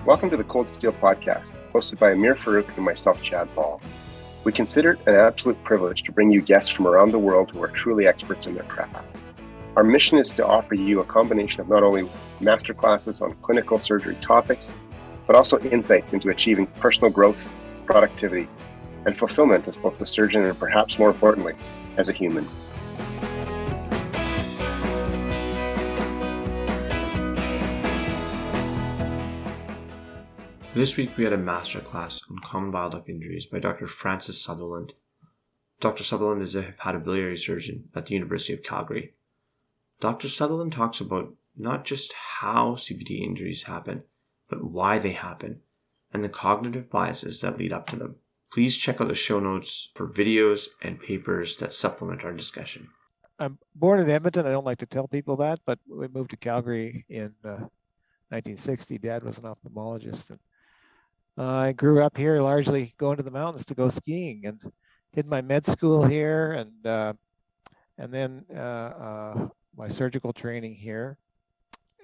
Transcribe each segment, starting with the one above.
Welcome to the Cold Steel Podcast, hosted by Amir Farouk and myself, Chad Ball. We consider it an absolute privilege to bring you guests from around the world who are truly experts in their craft. Our mission is to offer you a combination of not only masterclasses on clinical surgery topics, but also insights into achieving personal growth, productivity, and fulfillment as both a surgeon and perhaps more importantly, as a human. This week we had a masterclass on common bile duct injuries by Dr. Francis Sutherland. Dr. Sutherland is a hepatobiliary surgeon at the University of Calgary. Dr. Sutherland talks about not just how CBD injuries happen, but why they happen, and the cognitive biases that lead up to them. Please check out the show notes for videos and papers that supplement our discussion. I'm born in Edmonton. I don't like to tell people that, but we moved to Calgary in 1960. Dad was an ophthalmologist, and I grew up here largely going to the mountains to go skiing, and did my med school here, and then my surgical training here,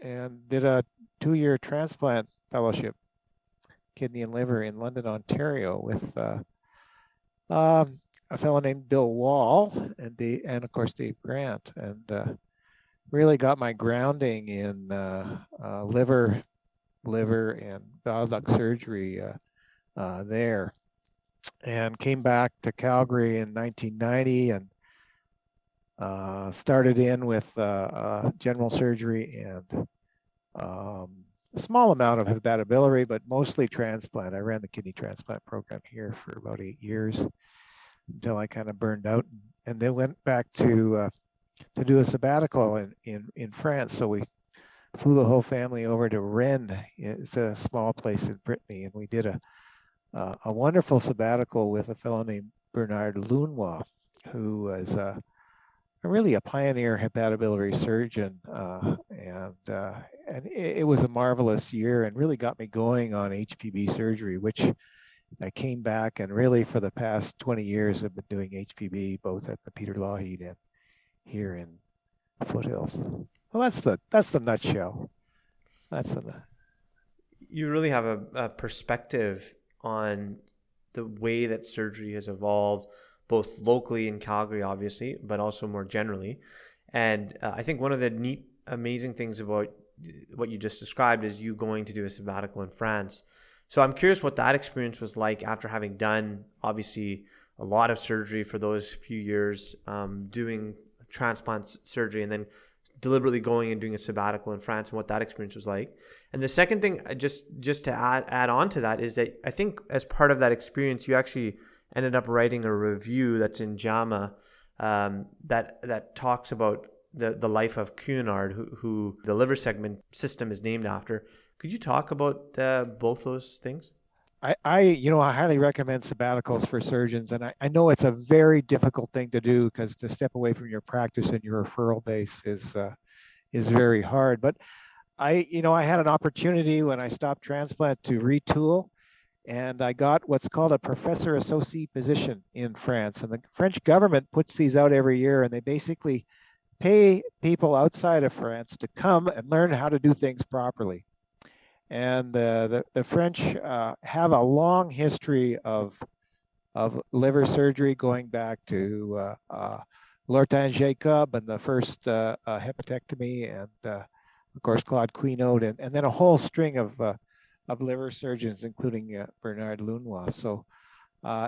and did a 2-year transplant fellowship, kidney and liver, in London, Ontario, with a fellow named Bill Wall and of course Dave Grant, and really got my grounding in liver and bile duct surgery there, and came back to Calgary in 1990 and started in with general surgery and a small amount of hepatobiliary, but mostly transplant. I ran the kidney transplant program here for about 8 years until I kind of burned out, and then went back to do a sabbatical in France. So we flew the whole family over to Rennes. It's a small place in Brittany, and we did a wonderful sabbatical with a fellow named Bernard Launois, who was really a pioneer hepatobiliary surgeon, and it was a marvelous year and really got me going on HPB surgery, which I came back and really for the past 20 years I've been doing HPB both at the Peter Lougheed and here in Foothills. Well, that's the nutshell. You really have a perspective on the way that surgery has evolved, both locally in Calgary, obviously, but also more generally. And I think one of the neat, amazing things about what you just described is you going to do a sabbatical in France. So I'm curious what that experience was like after having done, obviously, a lot of surgery for those few years, doing transplant surgery, and then deliberately going and doing a sabbatical in France, and what that experience was like. And the second thing, just to add on to that, is that I think as part of that experience, you actually ended up writing a review that's in JAMA that talks about the life of Cunard, who the liver segment system is named after. Could you talk about both those things? I highly recommend sabbaticals for surgeons, and I know it's a very difficult thing to do because to step away from your practice and your referral base is very hard. But I had an opportunity when I stopped transplant to retool, and I got what's called a Professor Associate position in France, and the French government puts these out every year, and they basically pay people outside of France to come and learn how to do things properly. And the French have a long history of liver surgery going back to Lortin Jacob and the first hepatectomy, and of course Claude Quinault, and then a whole string of liver surgeons, including Bernard Launois. So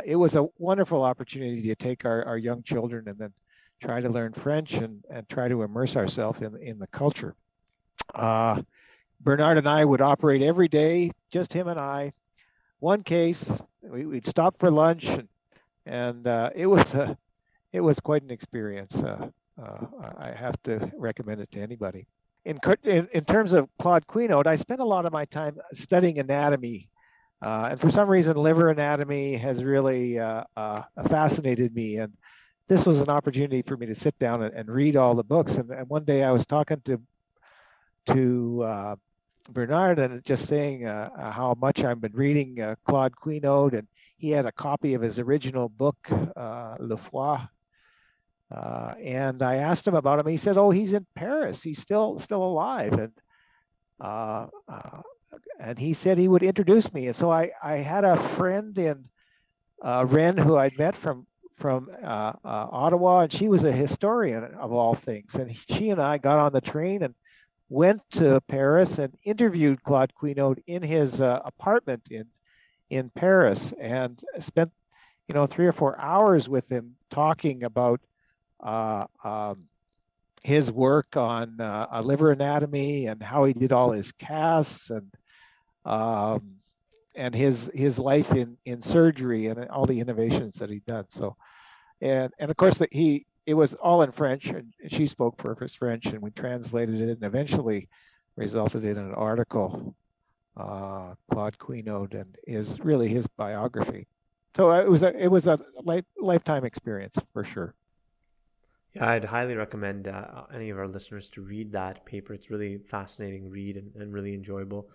it was a wonderful opportunity to take our young children and then try to learn French and try to immerse ourselves in the culture. Bernard and I would operate every day, just him and I. One case, we'd stop for lunch, and it was quite an experience. I have to recommend it to anybody. In terms of Claude Quinault, I spent a lot of my time studying anatomy, and for some reason, liver anatomy has really fascinated me. And this was an opportunity for me to sit down and read all the books. And one day I was talking to Bernard and just saying how much I've been reading Claude Quinault, and he had a copy of his original book, Le Foie, and I asked him about him. He said, "Oh, he's in Paris. He's still alive." And he said he would introduce me. And so I had a friend in Rennes who I'd met from Ottawa, and she was a historian of all things. And she and I got on the train and went to Paris and interviewed Claude Quinault in his apartment in Paris, and spent 3 or 4 hours with him talking about his work on liver anatomy and how he did all his casts, and his life in surgery and all the innovations that he'd done. So, and of course it was all in French, and she spoke perfect French, and we translated it and eventually resulted in an article, Claude Quinault, and is really his biography. So it was a lifetime experience for sure. Yeah, I'd highly recommend any of our listeners to read that paper. It's really fascinating read and really enjoyable.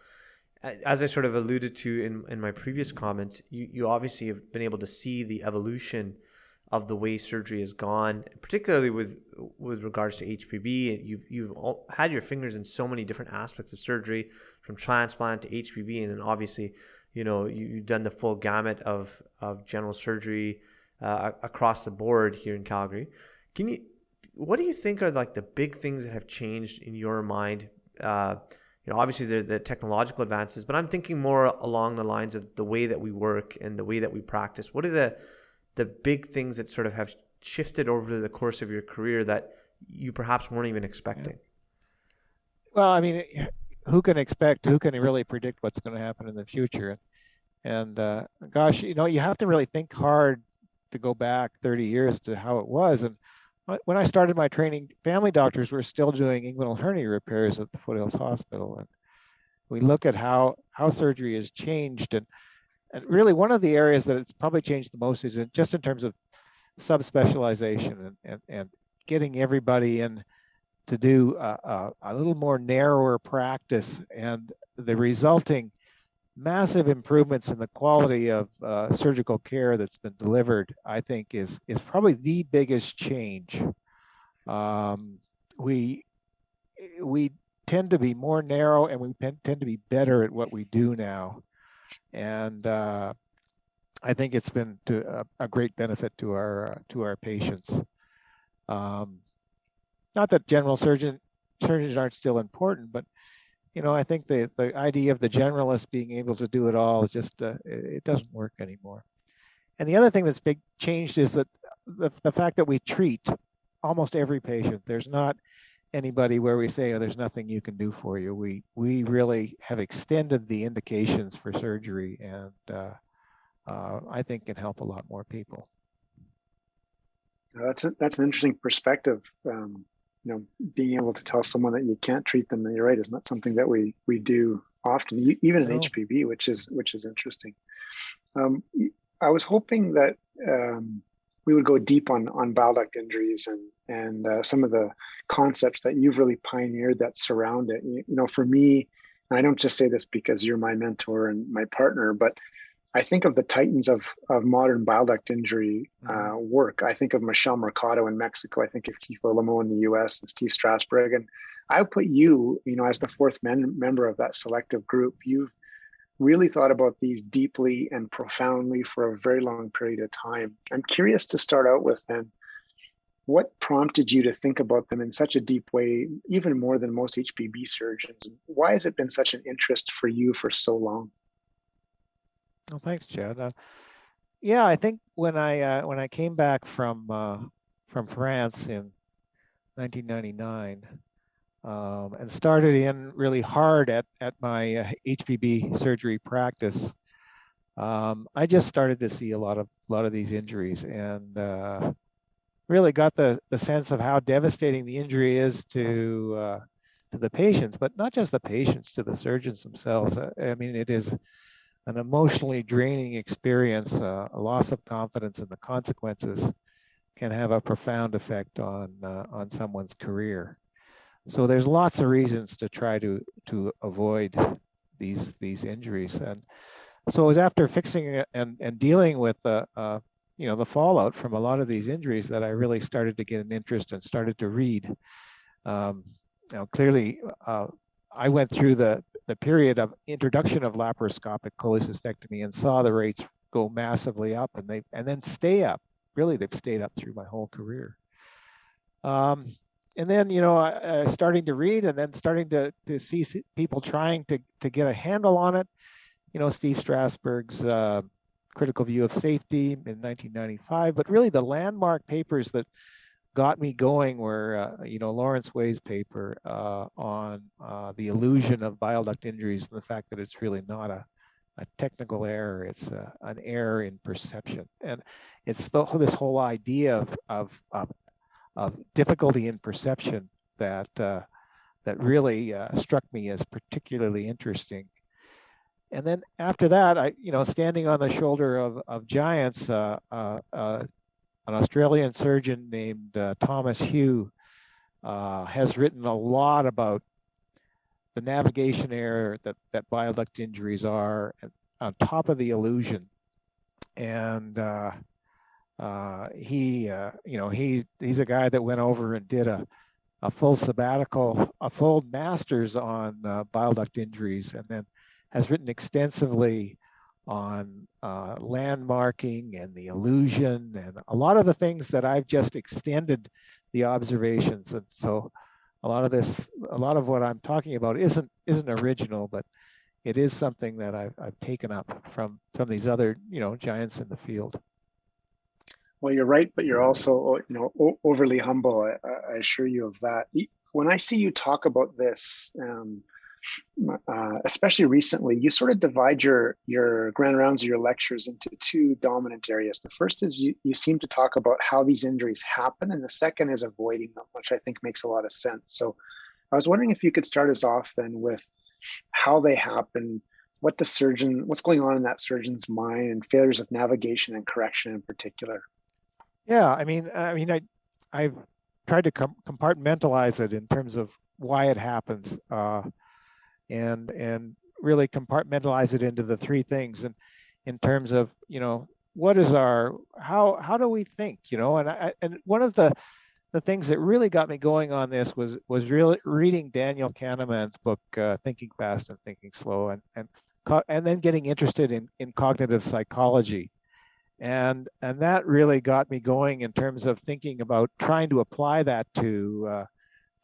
As I sort of alluded to in my previous comment, you obviously have been able to see the evolution of the way surgery has gone, particularly with regards to HPB. You've had your fingers in so many different aspects of surgery, from transplant to HPB, and then obviously, you've done the full gamut of general surgery across the board here in Calgary. What do you think are like the big things that have changed in your mind? Obviously the technological advances, but I'm thinking more along the lines of the way that we work and the way that we practice. What are the big things that sort of have shifted over the course of your career that you perhaps weren't even expecting? Well, I mean, who can really predict what's going to happen in the future? And gosh, you have to really think hard to go back 30 years to how it was. And when I started my training, family doctors were still doing inguinal hernia repairs at the Foothills Hospital. And we look at how surgery has changed. And really one of the areas that it's probably changed the most is just in terms of subspecialization and getting everybody in to do a little more narrower practice, and the resulting massive improvements in the quality of surgical care that's been delivered, I think is probably the biggest change. We tend to be more narrow, and we tend to be better at what we do now. And I think it's been to a great benefit to our patients. Not that general surgeons aren't still important, but I think the idea of the generalist being able to do it all is just it doesn't work anymore. And the other thing that's big changed is that the fact that we treat almost every patient. There's not anybody where we say, oh, there's nothing you can do for you. We really have extended the indications for surgery, and I think can help a lot more people. That's an interesting perspective. Being able to tell someone that you can't treat them, and you're right, is not something that we do often, even in HPB, which is interesting. I was hoping that we would go deep on bile duct injuries and some of the concepts that you've really pioneered that surround it. For me, and I don't just say this because you're my mentor and my partner, but I think of the titans of modern bile duct injury work. I think of Michelle Mercado in Mexico. I think of Keith Olamo in the US and Steve Strasberg. And I would put you, as the fourth member of that selective group. You've really thought about these deeply and profoundly for a very long period of time. I'm curious to start out with then, what prompted you to think about them in such a deep way, even more than most HPB surgeons? Why has it been such an interest for you for so long? Well, thanks, Chad. Yeah, I think when I came back from France in 1999 and started in really hard at my HPB surgery practice, I just started to see a lot of these injuries, and really got the sense of how devastating the injury is to the patients, but not just the patients, to the surgeons themselves. I mean, it is an emotionally draining experience. A loss of confidence, and the consequences can have a profound effect on someone's career. So there's lots of reasons to try to avoid these injuries. And so it was after fixing and dealing with the fallout from a lot of these injuries that I really started to get an interest and started to read. Clearly, I went through the the period of introduction of laparoscopic cholecystectomy and saw the rates go massively up, and then stay up. Really, they've stayed up through my whole career. And then, starting to read, and then starting to see people trying to get a handle on it. Steve Strasberg's Critical View of Safety in 1995, but really the landmark papers that got me going were, Lawrence Wei's paper on the illusion of bile duct injuries, and the fact that it's really not a technical error, it's an error in perception. And it's this whole idea of difficulty in perception that really struck me as particularly interesting. And then after that, standing on the shoulder of giants, an Australian surgeon named Thomas Hugh has written a lot about the navigation error that bile duct injuries are on top of the illusion. And he's a guy that went over and did a full sabbatical, a full master's on bile duct injuries, and then has written extensively on landmarking and the illusion and a lot of the things that I've just extended the observations. And so a lot of what I'm talking about isn't original, but it is something that I've taken up from these other giants in the field. Well, you're right, but you're also overly humble. I assure you of that. When I see you talk about this, especially recently, you sort of divide your grand rounds of your lectures into two dominant areas. The first is you seem to talk about how these injuries happen, and the second is avoiding them, which I think makes a lot of sense. So I was wondering if you could start us off then with how they happen, what's going on in that surgeon's mind, and failures of navigation and correction in particular. Yeah, I've tried to compartmentalize it in terms of why it happens. And really compartmentalize it into the three things, and in terms of what is how do we think, and one of the things that really got me going on this was really reading Daniel Kahneman's book Thinking Fast and Thinking Slow, and then getting interested in cognitive psychology, and that really got me going in terms of thinking about trying to apply that to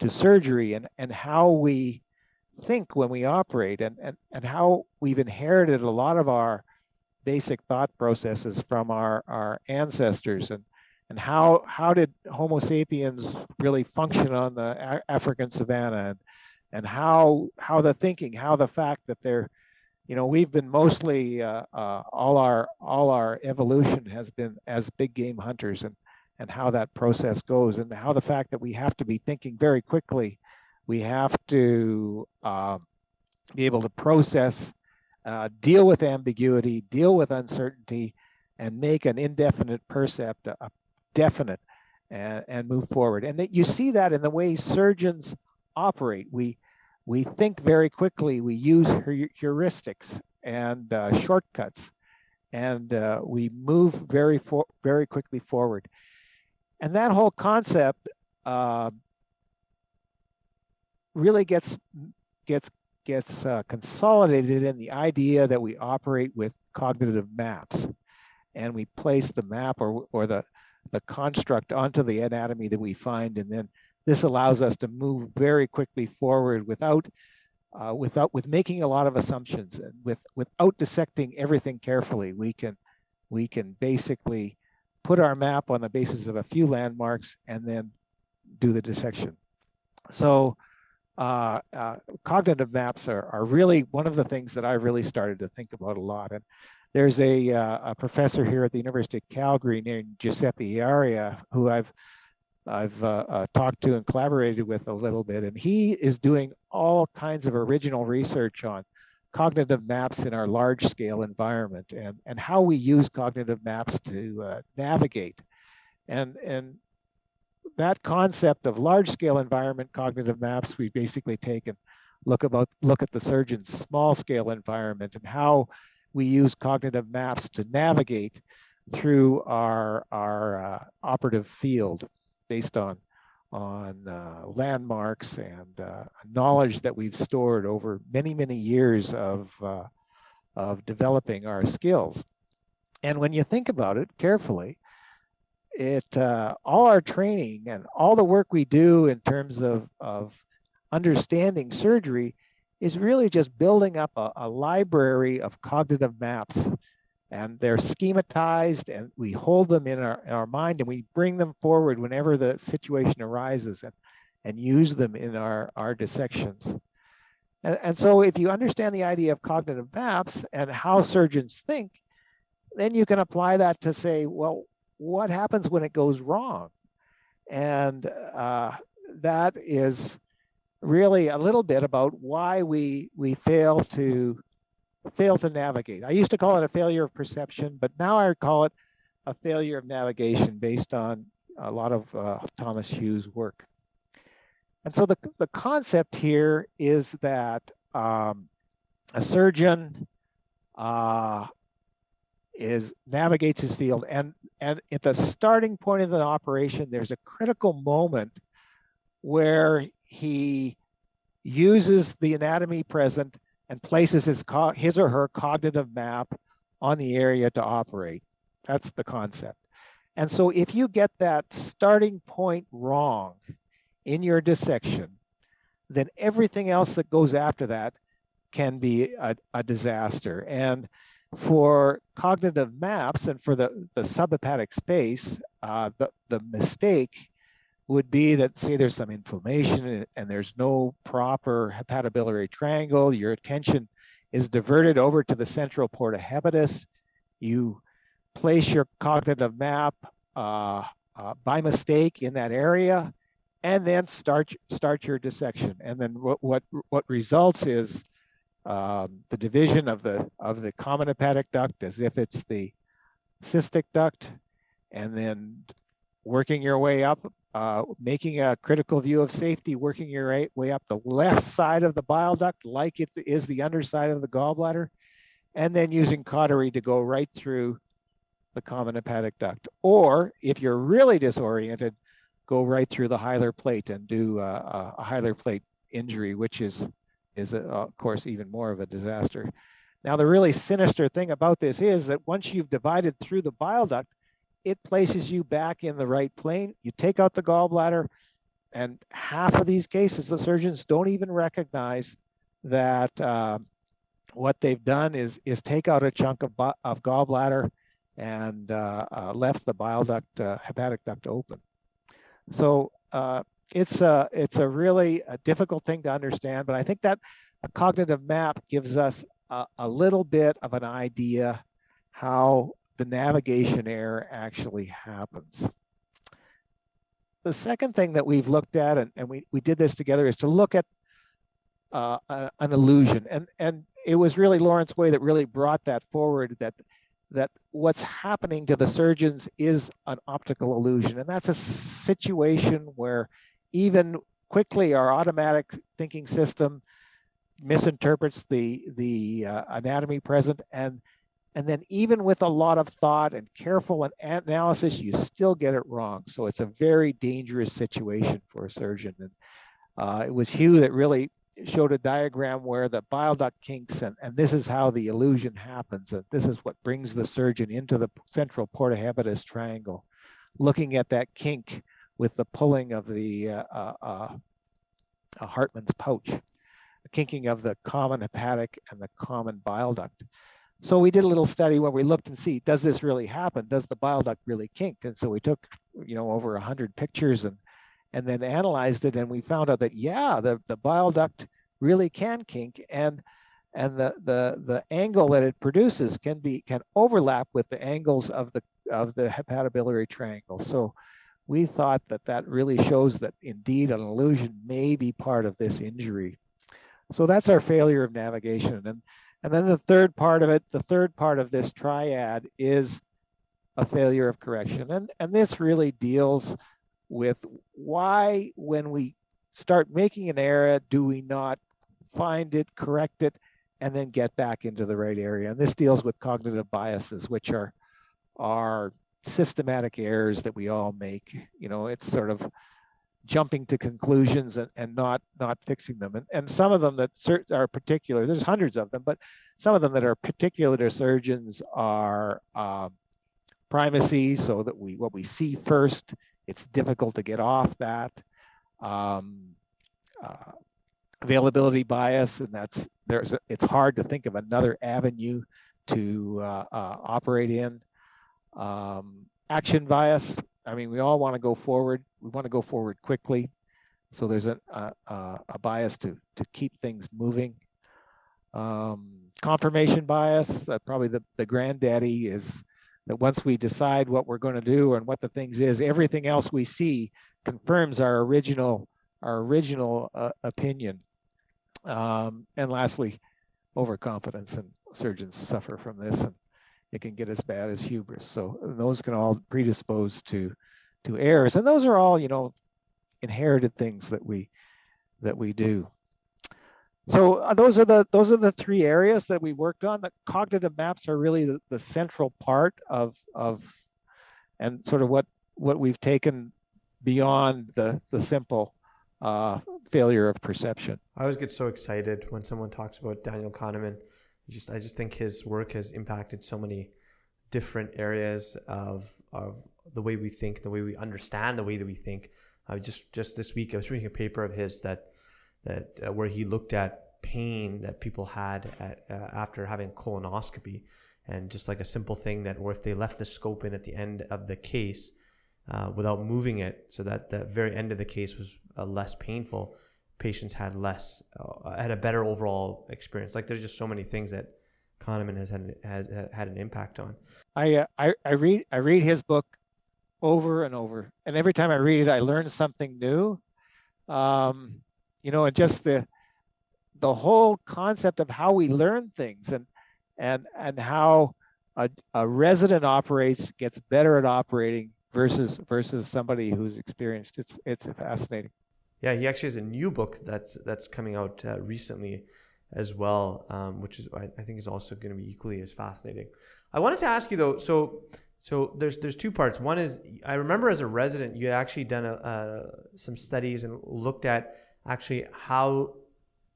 surgery and how we think when we operate, and how we've inherited a lot of our basic thought processes from our ancestors, and how did Homo sapiens really function on the African savanna, and how the fact that they're we've been mostly all our evolution has been as big game hunters, and how that process goes, and how the fact that we have to be thinking very quickly. We have to be able to process, deal with ambiguity, deal with uncertainty, and make an indefinite percept a definite, and move forward. And that you see that in the way surgeons operate. We think very quickly. We use heuristics and shortcuts, and we move very quickly forward. And that whole concept really gets consolidated in the idea that we operate with cognitive maps, and we place the map or the construct onto the anatomy that we find, and then this allows us to move very quickly forward without making a lot of assumptions, and without dissecting everything carefully. We can basically put our map on the basis of a few landmarks and then do the dissection. So cognitive maps are really one of the things that I really started to think about a lot. And there's a professor here at the University of Calgary named Giuseppe Iaria, who I've talked to and collaborated with a little bit, and he is doing all kinds of original research on cognitive maps in our large-scale environment, and how we use cognitive maps to navigate. And that concept of large-scale environment cognitive maps, we basically take and look at the surgeon's small-scale environment, and how we use cognitive maps to navigate through our operative field based on landmarks and knowledge that we've stored over many, many years of developing our skills. And when you think about it carefully, all our training and all the work we do in terms of understanding surgery is really just building up a library of cognitive maps. And they're schematized, and we hold them in our mind, and we bring them forward whenever the situation arises, and use them in our dissections. And so if you understand the idea of cognitive maps and how surgeons think, then you can apply that to say, well, what happens when it goes wrong? And that is really a little bit about why we fail to navigate. I used to call it a failure of perception, but now I call it a failure of navigation based on a lot of Thomas Hughes' work. And so the concept here is that a surgeon navigates his field, and at the starting point of the operation, there's a critical moment where he uses the anatomy present and places his or her cognitive map on the area to operate. That's the concept. And so if you get that starting point wrong in your dissection, then everything else that goes after that can be a disaster. And for cognitive maps and for the subhepatic space, the mistake would be that, say, there's some inflammation and there's no proper hepatobiliary triangle. Your attention is diverted over to the central porta hepatis. You place your cognitive map by mistake in that area, and then start your dissection. And then what results is the division of the common hepatic duct as if it's the cystic duct, and then working your way up, making a critical view of safety, working your way up the left side of the bile duct like it is the underside of the gallbladder, and then using cautery to go right through the common hepatic duct. Or if you're really disoriented, go right through the hilar plate and do a hilar plate injury, which is of course even more of a disaster. Now, the really sinister thing about this is that once you've divided through the bile duct, it places you back in the right plane. You take out the gallbladder, and half of these cases, the surgeons don't even recognize that what they've done is take out a chunk of gallbladder and left the bile duct, hepatic duct open. So it's a really difficult thing to understand, but I think that a cognitive map gives us a little bit of an idea how the navigation error actually happens. The second thing that we've looked at, and we did this together, is to look at an illusion. And it was really Lawrence Way that really brought that forward, that what's happening to the surgeons is an optical illusion. And that's a situation where even quickly our automatic thinking system misinterprets the anatomy present, and then even with a lot of thought and careful analysis, you still get it wrong. So it's a very dangerous situation for a surgeon. And it was Hugh that really showed a diagram where the bile duct kinks, and this is how the illusion happens. And this is what brings the surgeon into the central porta hepatis triangle, looking at that kink with the pulling of the Hartmann's pouch, the kinking of the common hepatic and the common bile duct. So we did a little study where we looked and see, does this really happen? Does the bile duct really kink? And so we took, over 100 pictures and then analyzed it, and we found out that yeah, the bile duct really can kink, and the angle that it produces can overlap with the angles of the hepatobiliary triangle. So we thought that really shows that indeed an illusion may be part of this injury. So that's our failure of navigation. And then the third part of this triad is a failure of correction. And this really deals with why, when we start making an error, do we not find it, correct it, and then get back into the right area. And this deals with cognitive biases, which are systematic errors that we all make. It's sort of jumping to conclusions and not fixing them. And some of them that are particular, there's hundreds of them, but some of them that are particular to surgeons are primacy, so that what we see first, it's difficult to get off that. Availability bias, and it's hard to think of another avenue to operate in. Action bias. I mean, we all want to go forward. We want to go forward quickly. So there's a bias to keep things moving. Confirmation bias, probably the granddaddy, is that once we decide what we're going to do and what the things is, everything else we see confirms our original opinion. And lastly, overconfidence, and surgeons suffer from this, and it can get as bad as hubris. So those can all predispose to errors, and those are all, inherited things that we do. So those are the three areas that we worked on. The cognitive maps are really the central part of and sort of what we've taken beyond the simple failure of perception. I always get so excited when someone talks about Daniel Kahneman. I just think his work has impacted so many different areas of the way we think, the way we understand the way that we think. Just this week, I was reading a paper of his that where he looked at pain that people had after having colonoscopy, and just like a simple thing that, or if they left the scope in at the end of the case without moving it, so that the very end of the case was less painful, patients had a better overall experience. Like, there's just so many things that Kahneman has had an impact on. I read his book over and over, and every time I read it, I learn something new. And just the whole concept of how we learn things, and how a resident gets better at operating versus somebody who's experienced. It's fascinating. Yeah, he actually has a new book that's coming out recently as well, which is, I think, is also going to be equally as fascinating. I wanted to ask you though, so there's two parts. One is, I remember as a resident, you had actually done some studies and looked at actually how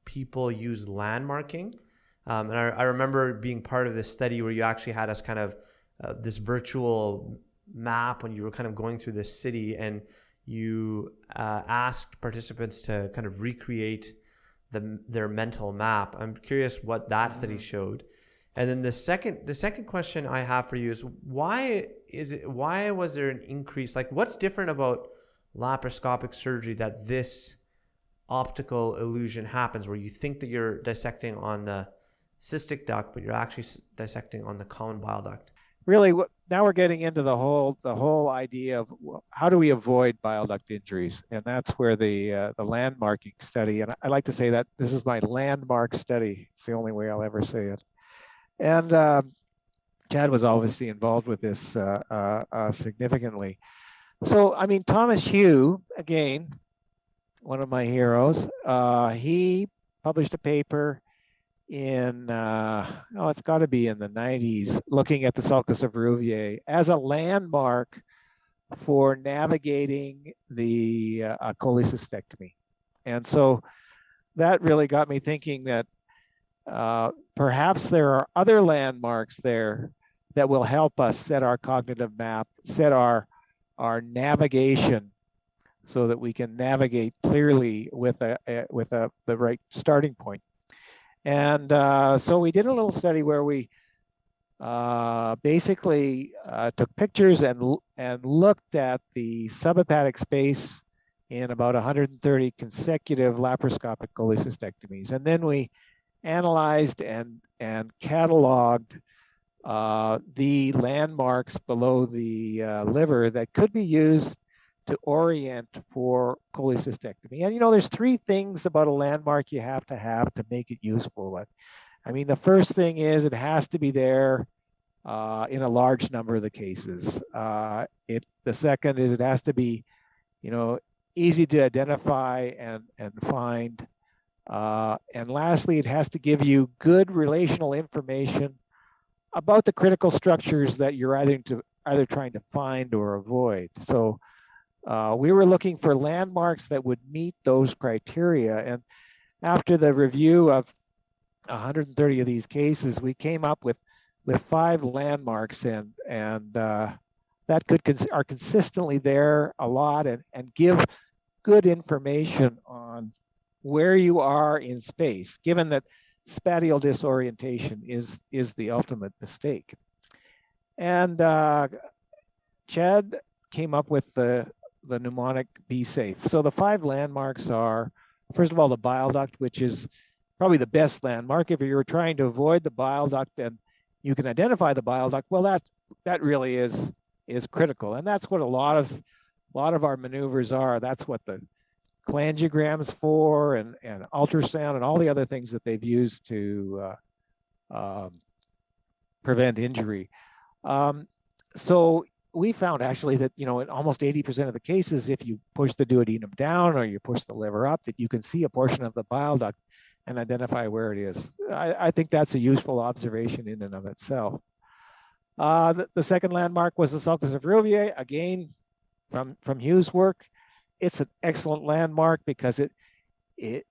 people use landmarking. And I remember being part of this study where you actually had us kind of this virtual map when you were kind of going through this city, and you asked participants to kind of recreate their mental map. I'm curious what that study showed. And then the second question I have for you is, why was there an increase? Like, what's different about laparoscopic surgery that this optical illusion happens, where you think that you're dissecting on the cystic duct, but you're actually dissecting on the common bile duct? Really, now we're getting into the whole idea of how do we avoid bile duct injuries, and that's where the landmarking study, and I like to say that this is my landmark study. It's the only way I'll ever say it. And Chad was obviously involved with this significantly. So, I mean, Thomas Hugh, again, one of my heroes, he published a paper in, it's got to be in the 90s, looking at the sulcus of Rouvier as a landmark for navigating the cholecystectomy. And so that really got me thinking that perhaps there are other landmarks there that will help us set our cognitive map, set our navigation, so that we can navigate clearly with the right starting point. And so we did a little study where we basically took pictures and looked at the subhepatic space in about 130 consecutive laparoscopic cholecystectomies. And then we analyzed and cataloged the landmarks below the liver that could be used to orient for cholecystectomy. And there's three things about a landmark you have to make it useful. I mean, the first thing is it has to be there in a large number of the cases. The second is it has to be, easy to identify and find. And lastly, it has to give you good relational information about the critical structures that you're either trying to find or avoid. So We were looking for landmarks that would meet those criteria. And after the review of 130 of these cases, we came up with 5 landmarks, and that are consistently there a lot and give good information on where you are in space, given that spatial disorientation is the ultimate mistake. And Chad came up with the mnemonic "Be Safe." So the 5 landmarks are, first of all, the bile duct, which is probably the best landmark. If you're trying to avoid the bile duct and you can identify the bile duct, well, that really is critical, and that's what a lot of our maneuvers are. That's what the cholangiograms for, and ultrasound, and all the other things that they've used to prevent injury. So we found actually that, in almost 80% of the cases, if you push the duodenum down or you push the liver up, that you can see a portion of the bile duct and identify where it is. I think that's a useful observation in and of itself. The second landmark was the sulcus of Rouvier, again, from Hughes' work. It's an excellent landmark because it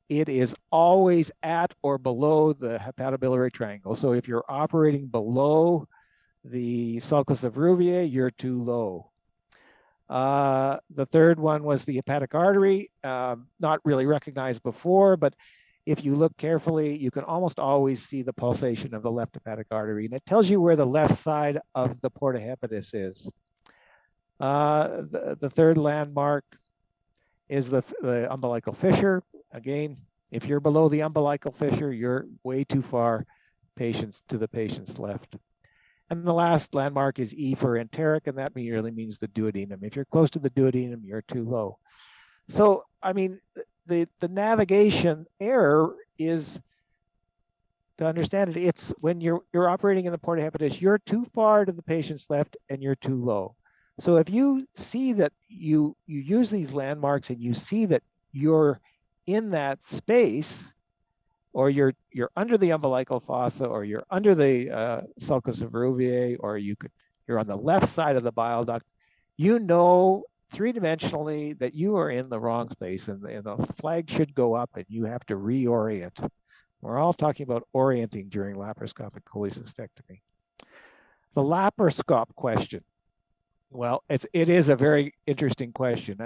is always at or below the hepatobiliary triangle. So if you're operating below the sulcus of Rouvier, you're too low. The third one was the hepatic artery, not really recognized before, but if you look carefully, you can almost always see the pulsation of the left hepatic artery, and it tells you where the left side of the porta hepatis is. The third landmark is the umbilical fissure. Again, if you're below the umbilical fissure, you're way too far to the patient's left. And the last landmark is E for enteric, and that really means the duodenum. If you're close to the duodenum, you're too low. So, I mean, the navigation error is, to understand it, it's when you're operating in the porta hepatis, you're too far to the patient's left and you're too low. So if you see that you use these landmarks and you see that you're in that space, or you're under the umbilical fossa, or you're under the sulcus of Rouvier, or you're on the left side of the bile duct, three-dimensionally that you are in the wrong space, and the flag should go up and you have to reorient. We're all talking about orienting during laparoscopic cholecystectomy. The laparoscope question. Well, it is a very interesting question,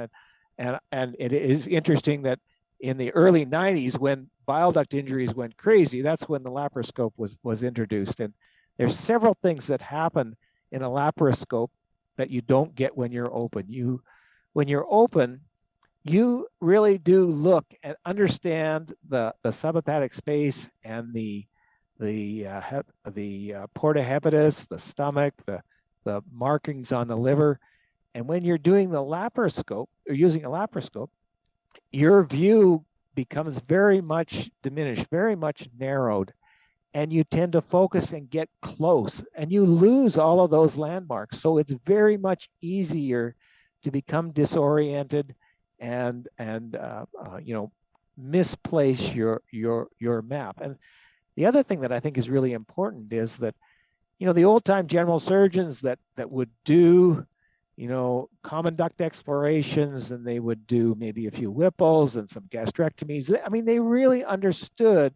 and it is interesting that in the early 90s, when bile duct injuries went crazy, that's when the laparoscope was introduced. And there's several things that happen in a laparoscope that you don't get when you're open. When you're open, you really do look and understand the subhepatic space and the porta hepatis, the stomach, the markings on the liver. And when you're doing the laparoscope, or using a laparoscope, your view becomes very much diminished, very much narrowed, and you tend to focus and get close, and you lose all of those landmarks. So it's very much easier to become disoriented and misplace your map. And the other thing that I think is really important is that, the old-time general surgeons that would do, common duct explorations, and they would do maybe a few Whipples and some gastrectomies. I mean, they really understood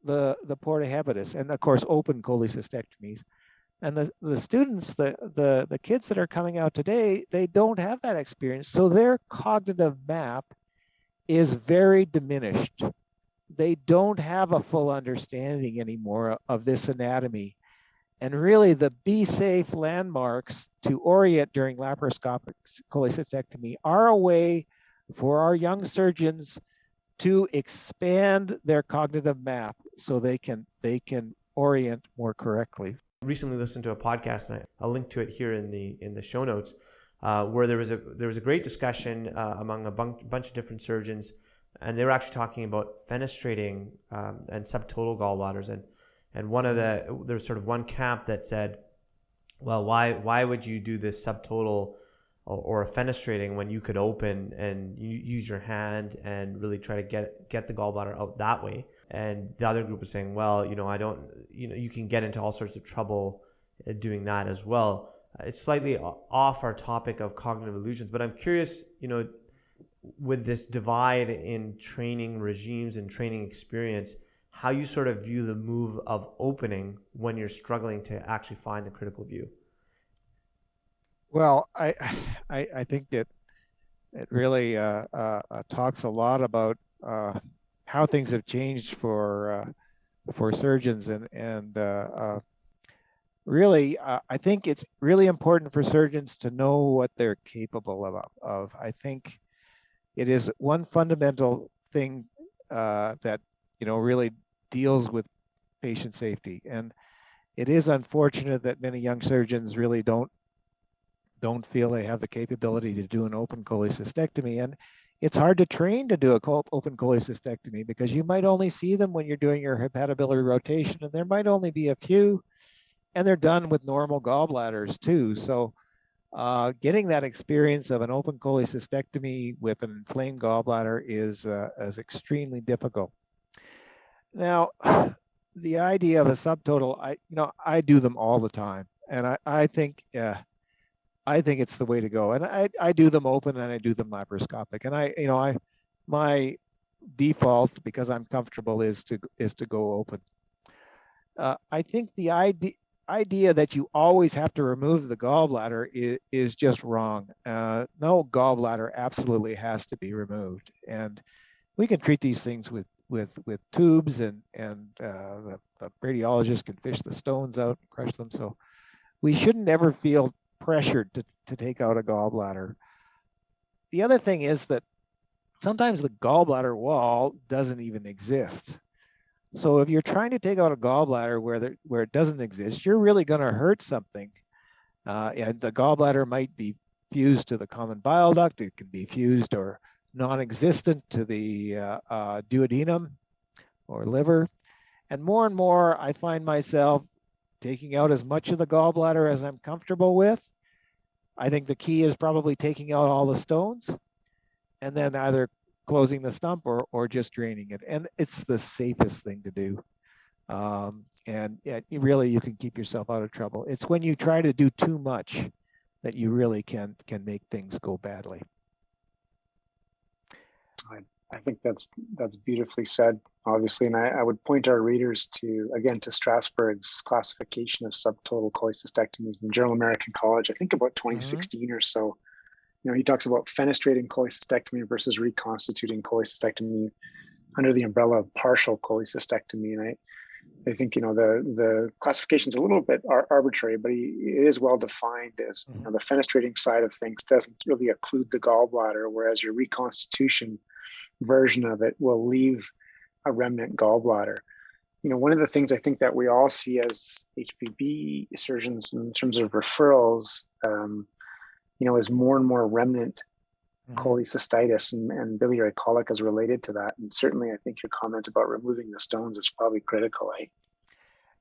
the porta hepatis, and of course open cholecystectomies. And the students, the kids that are coming out today, they don't have that experience. So their cognitive map is very diminished. They don't have a full understanding anymore of this anatomy. And really, the Be Safe landmarks to orient during laparoscopic cholecystectomy are a way for our young surgeons to expand their cognitive map so they can orient more correctly. Recently listened to a podcast, and I'll link to it here in the show notes, where there was a great discussion among a bunch of different surgeons, and they were actually talking about fenestrating and subtotal gallbladders, and there's sort of one camp that said, well, why would you do this subtotal or a fenestrating when you could open and use your hand and really try to get the gallbladder out that way? And the other group was saying, well, you can get into all sorts of trouble doing that as well. it's slightly off our topic of cognitive illusions, but I'm curious, with this divide in training regimes and training experience, how you sort of view the move of opening when you're struggling to actually find the critical view. Well, I think it really talks a lot about how things have changed for surgeons, and really, I think it's really important for surgeons to know what they're capable of. I think it is one fundamental thing that really deals with patient safety, and it is unfortunate that many young surgeons really don't feel they have the capability to do an open cholecystectomy. And it's hard to train to do a open cholecystectomy because you might only see them when you're doing your hepatobiliary rotation, and there might only be a few, and they're done with normal gallbladders too. So getting that experience of an open cholecystectomy with an inflamed gallbladder is extremely difficult. Now, the idea of a subtotal, I do them all the time, and I think it's the way to go. And I do them open and I do them laparoscopic. And my default, because I'm comfortable, is to go open. I think the idea that you always have to remove the gallbladder is just wrong. No gallbladder absolutely has to be removed, and we can treat these things with tubes, and the radiologist can fish the stones out and crush them. So we shouldn't ever feel pressured to take out a gallbladder. The other thing is that sometimes the gallbladder wall doesn't even exist. So if you're trying to take out a gallbladder where it doesn't exist, you're really going to hurt something. And the gallbladder might be fused to the common bile duct. It can be fused or non-existent to the duodenum or liver. And more, I find myself taking out as much of the gallbladder as I'm comfortable with. I think the key is probably taking out all the stones and then either closing the stump or just draining it. And it's the safest thing to do. And really, you can keep yourself out of trouble. It's when you try to do too much that you really can make things go badly. I think that's beautifully said, obviously, and I would point our readers to Strasberg's classification of subtotal cholecystectomies in Journal American College, I think about 2016 or so. He talks about fenestrating cholecystectomy versus reconstituting cholecystectomy under the umbrella of partial cholecystectomy. And I think the classification is a little bit arbitrary, but it is well defined as the fenestrating side of things doesn't really occlude the gallbladder, whereas your reconstitution version of it will leave a remnant gallbladder. One of the things I think that we all see as HPB surgeons in terms of referrals, is more and more remnant cholecystitis and biliary colic is related to that. And certainly I think your comment about removing the stones is probably critical.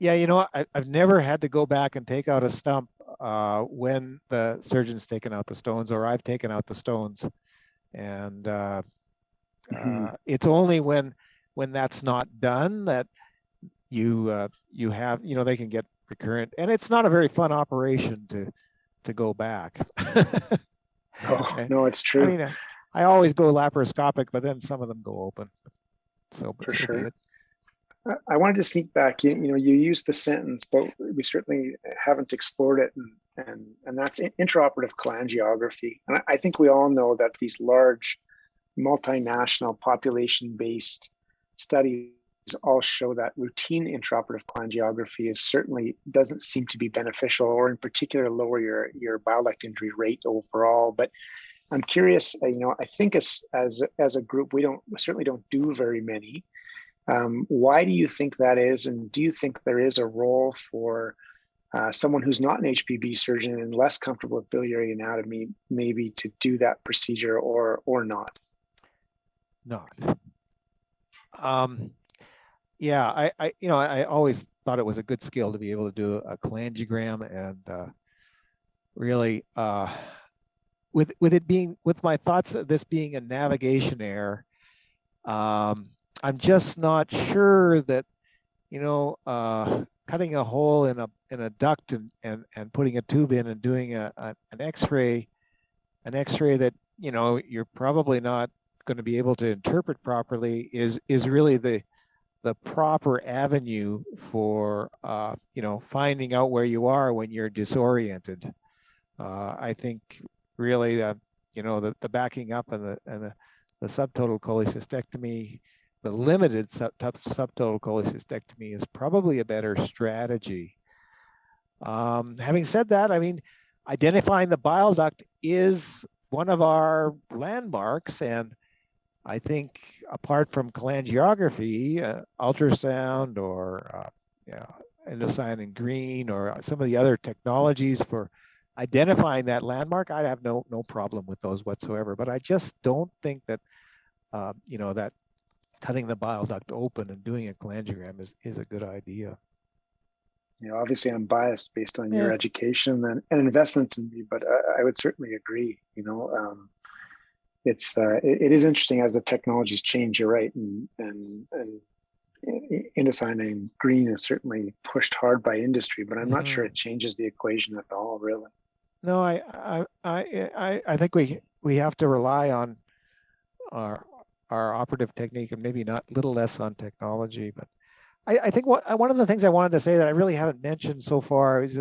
Yeah, I've never had to go back and take out a stump when the surgeon's taken out the stones, or I've taken out the stones. And it's only when that's not done that you have, they can get recurrent, and it's not a very fun operation to go back. Oh, no, it's true. I mean, I always go laparoscopic, but then some of them go open. So for sure. I wanted to sneak back. You used the sentence, but we certainly haven't explored it, and that's intraoperative cholangiography. And I think we all know that these large multinational population-based studies all show that routine intraoperative cholangiography doesn't seem to be beneficial, or in particular lower your bile duct injury rate overall. But I'm curious, I think as a group, we certainly don't do very many. Why do you think that is? And do you think there is a role for someone who's not an HPB surgeon and less comfortable with biliary anatomy, maybe to do that procedure or not? Not. Yeah, I always thought it was a good skill to be able to do a cholangiogram, and really, with my thoughts of this being a navigation error, I'm just not sure that cutting a hole in a duct and putting a tube in and doing an X-ray that you're probably not going to be able to interpret properly is really the proper avenue for finding out where you are when you're disoriented. I think really the backing up and the subtotal cholecystectomy, the limited subtotal cholecystectomy is probably a better strategy. Having said that, I mean, identifying the bile duct is one of our landmarks, and I think apart from cholangiography, ultrasound or indocyanine green or some of the other technologies for identifying that landmark, I'd have no problem with those whatsoever. But I just don't think that that cutting the bile duct open and doing a cholangiogram is a good idea. Obviously I'm biased based on your education and investment in me, but I would certainly agree. It is interesting as the technologies change. You're right, and indocyanine green is certainly pushed hard by industry, but I'm not sure it changes the equation at all, really. No, I think we have to rely on our operative technique and maybe not little less on technology. But I think one of the things I wanted to say that I really haven't mentioned so far is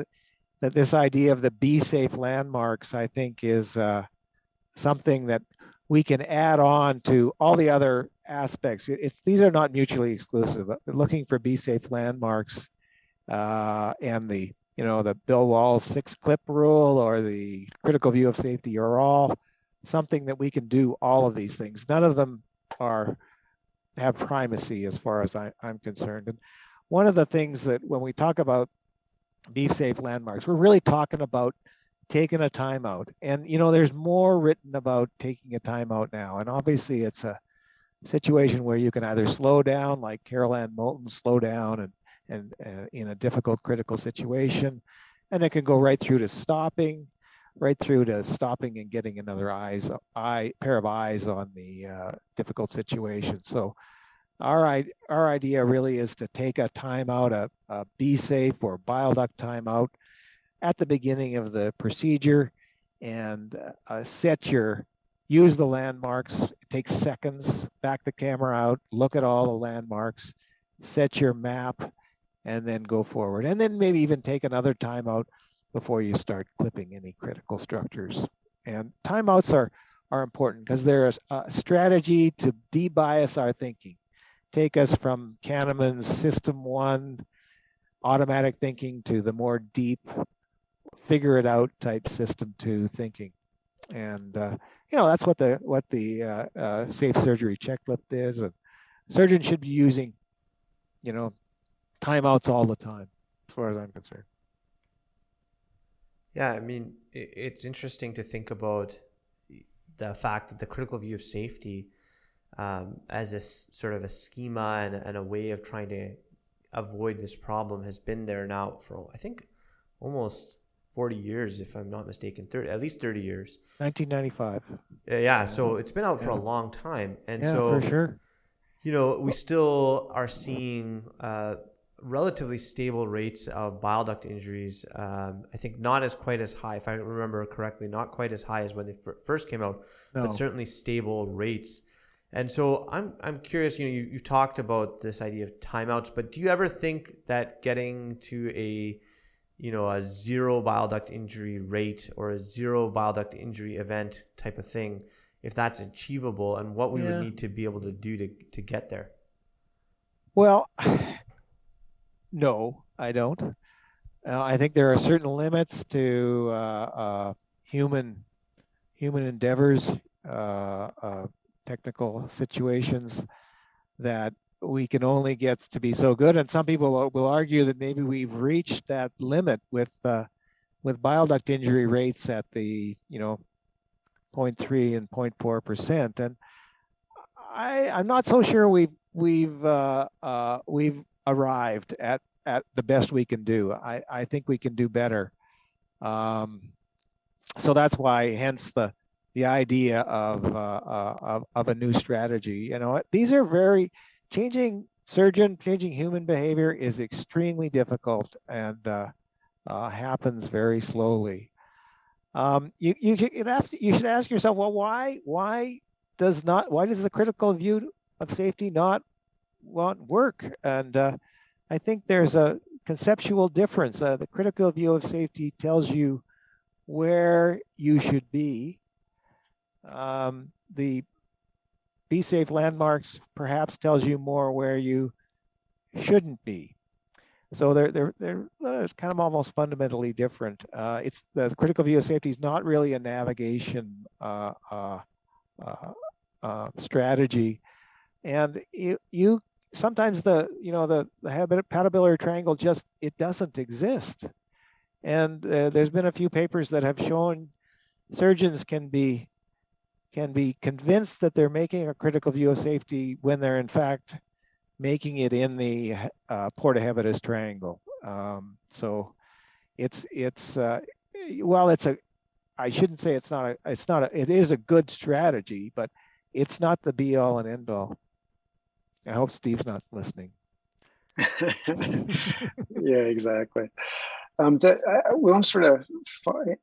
that this idea of the B-safe landmarks, I think, is something that we can add on to all the other aspects. These are not mutually exclusive. Looking for B-safe landmarks and the Bill Wall's 6-clip rule or the critical view of safety are all something that we can do all of these things. None of them have primacy as far as I'm concerned. And one of the things that when we talk about B-safe landmarks, we're really talking about taking a timeout. And there's more written about taking a timeout now. And obviously it's a situation where you can either slow down, like Carol Ann Moulton, slow down and in a difficult critical situation, and it can go right through to stopping and getting another pair of eyes on the difficult situation. So our idea really is to take a timeout, a B-safe or bile duct timeout at the beginning of the procedure, and use the landmarks. It takes seconds. Back the camera out, look at all the landmarks, set your map, and then go forward. And then maybe even take another timeout before you start clipping any critical structures. And timeouts are important because they're a strategy to debias our thinking. Take us from Kahneman's System 1 automatic thinking to the more deep, figure it out type System 2 thinking. And that's what the safe surgery checklist is. And surgeons should be using timeouts all the time, as far as I'm concerned. Yeah, I mean, it's interesting to think about the fact that the critical view of safety as a sort of a schema and a way of trying to avoid this problem has been there now for, I think, almost 40 years, if I'm not mistaken, at least 30 years. 1995. Yeah, so it's been out for a long time. And so, for sure. We still are seeing relatively stable rates of bile duct injuries. I think not as quite as high, if I remember correctly, not quite as high as when they first came out, but certainly stable rates. And so I'm curious, you talked about this idea of timeouts, but do you ever think that getting to a zero bile duct injury rate or a zero bile duct injury event type of thing, if that's achievable, and what we would need to be able to do to get there? Well, no, I don't. I think there are certain limits to human endeavors, technical situations that we can only get to be so good. And some people will argue that maybe we've reached that limit with bile duct injury rates at the 0.3 and 0.4%. And I'm not so sure we've arrived at the best we can do. I think we can do better. So that's why, hence the idea of a new strategy. These are changing surgeon, changing human behavior is extremely difficult and happens very slowly. You should ask yourself, well, why does the critical view of safety not want work? And I think there's a conceptual difference. The critical view of safety tells you where you should be. The Be Safe landmarks perhaps tells you more where you shouldn't be. So they're kind of almost fundamentally different. It's the critical view of safety is not really a navigation strategy, and you sometimes the hepatobiliary triangle just it doesn't exist. And there's been a few papers that have shown surgeons can be convinced that they're making a critical view of safety when they're in fact making it in the porta-hepatis triangle. So I shouldn't say it is a good strategy, but it's not the be all and end all. I hope Steve's not listening. Yeah, exactly. We want to sort of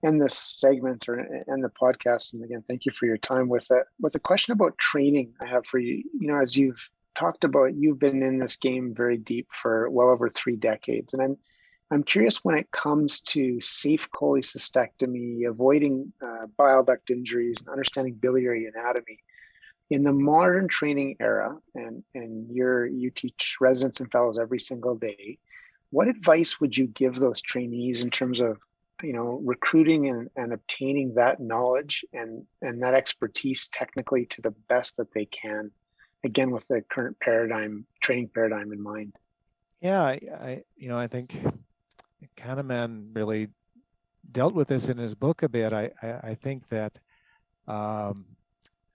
end this segment or end the podcast. And again, thank you for your time with a question about training I have for you. You know, as you've talked about, you've been in this game very deep for well over 3 decades. And I'm curious when it comes to safe cholecystectomy, avoiding bile duct injuries and understanding biliary anatomy. In the modern training era, and you teach residents and fellows every single day, what advice would you give those trainees in terms of, recruiting and obtaining that knowledge and that expertise technically to the best that they can, again, with the current training paradigm in mind? Yeah, I think Kahneman really dealt with this in his book a bit. I think that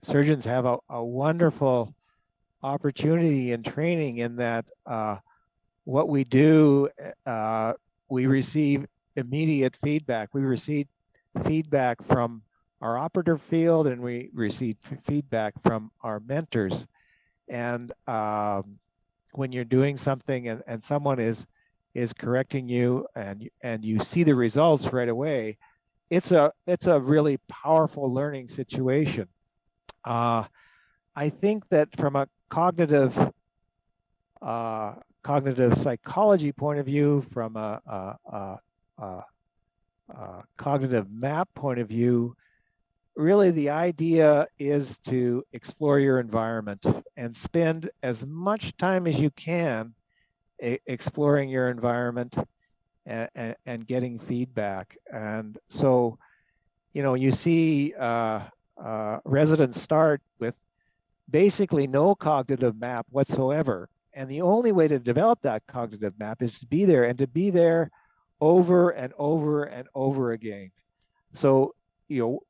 surgeons have a wonderful opportunity in training in that what we do, we receive immediate feedback. We receive feedback from our operative field, and we receive feedback from our mentors. And when you're doing something and someone is correcting you and you see the results right away, it's a really powerful learning situation. I think that from a cognitive psychology point of view, from a cognitive map point of view, really the idea is to explore your environment and spend as much time as you can exploring your environment and getting feedback. And so, you see residents start with basically no cognitive map whatsoever. And the only way to develop that cognitive map is to be there, and to be there over and over and over again. So, you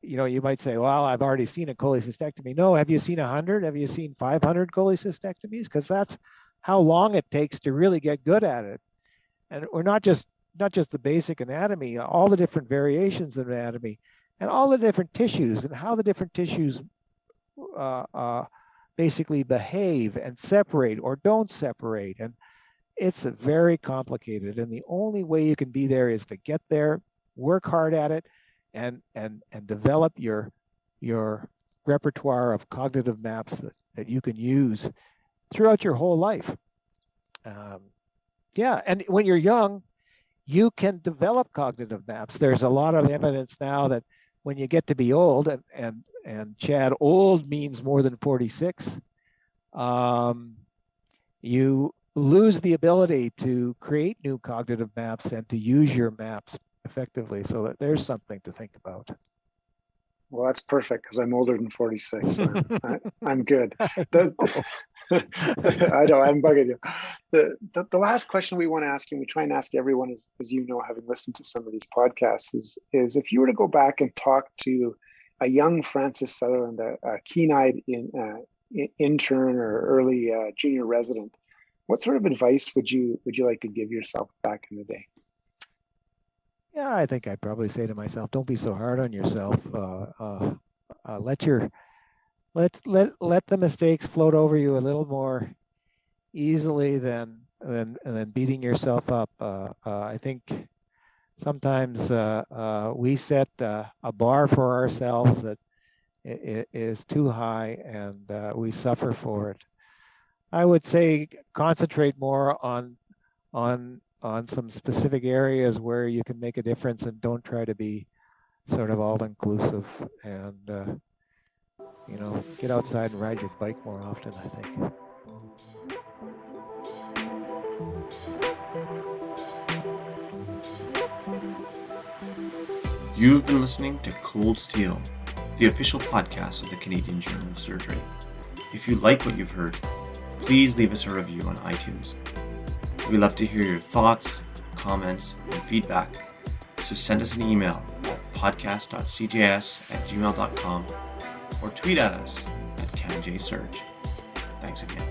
might say, well, I've already seen a cholecystectomy. No, have you seen 100? Have you seen 500 cholecystectomies? Because that's how long it takes to really get good at it. And we're not just the basic anatomy, all the different variations of anatomy, and all the different tissues, and how the different tissues basically behave and separate or don't separate. And it's very complicated. And the only way you can be there is to get there, work hard at it, and develop your repertoire of cognitive maps that you can use throughout your whole life. And when you're young, you can develop cognitive maps. There's a lot of evidence now that when you get to be old, and Chad, old means more than 46, you lose the ability to create new cognitive maps and to use your maps effectively. So that there's something to think about. Well, that's perfect because I'm older than 46. So I'm good. I know, I'm bugging you. The last question we want to ask, and we try and ask everyone, is, as you know, having listened to some of these podcasts, is if you were to go back and talk to a young Francis Sutherland, a keen-eyed intern or early junior resident, what sort of advice would you like to give yourself back in the day? Yeah, I think I'd probably say to myself, don't be so hard on yourself. Let the mistakes float over you a little more easily than beating yourself up. I think sometimes we set a bar for ourselves that is too high, and we suffer for it. I would say concentrate more on some specific areas where you can make a difference, and don't try to be sort of all inclusive, and get outside and ride your bike more often, I think. You've been listening to Cold Steel, the official podcast of the Canadian Journal of Surgery. If you like what you've heard, please leave us a review on iTunes. We love to hear your thoughts, comments, and feedback, so send us an email at podcast.cjs@gmail.com or tweet at us at CanJSurge. Thanks again.